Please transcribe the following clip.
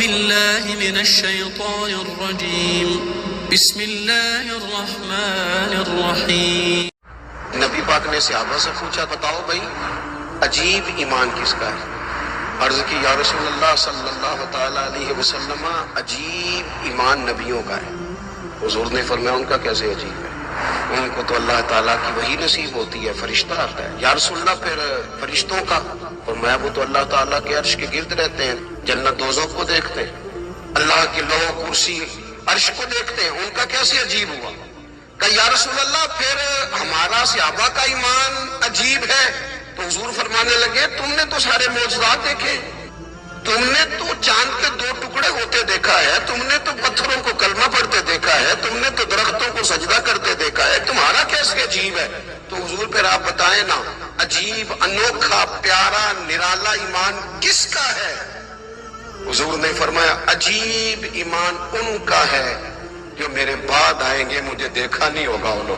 بالله من الشيطان الرجيم بسم الله الرحمن الرحيم. نبی پاک نے صحابہ سے پوچھا بتاؤ بھائی عجیب ایمان کس کا ہے؟ عرض کی یا رسول اللہ صلی اللہ تعالیٰ علیہ وسلم عجیب ایمان نبیوں کا ہے. حضور نے فرمایا ان کا کیسے عجیب ہے؟ ان کو تو اللہ تعالیٰ کی وحی نصیب ہوتی ہے، فرشتہ آتا ہے. یا رسول اللہ پھر فرشتوں کا؟ فرمایا وہ تو اللہ تعالیٰ کے عرش کے گرد رہتے ہیں، جنت دوزخ کو دیکھتے ہیں، اللہ کے لوح کرسی عرش کو دیکھتے ہیں، ان کا کیسے عجیب ہوا؟ کہ یا رسول اللہ پھر ہمارا صحابہ کا ایمان عجیب ہے. تو حضور فرمانے لگے تم نے تو سارے معجزات دیکھے، تم نے تو چاند کے 2 ٹکڑے ہوتے دیکھا ہے، تم نے تو پتھروں کو کلمہ پڑھتے دیکھا ہے، تم نے تو درختوں کو سجدہ کرتے دیکھا ہے، تمہارا کیسے عجیب ہے؟ تو حضور پھر آپ بتائیں نا عجیب انوکھا پیارا نرالا ایمان کس کا ہے؟ حضور نے فرمایا عجیب ایمان ان کا ہے جو میرے بعد آئیں گے، مجھے دیکھا نہیں ہوگا انہوں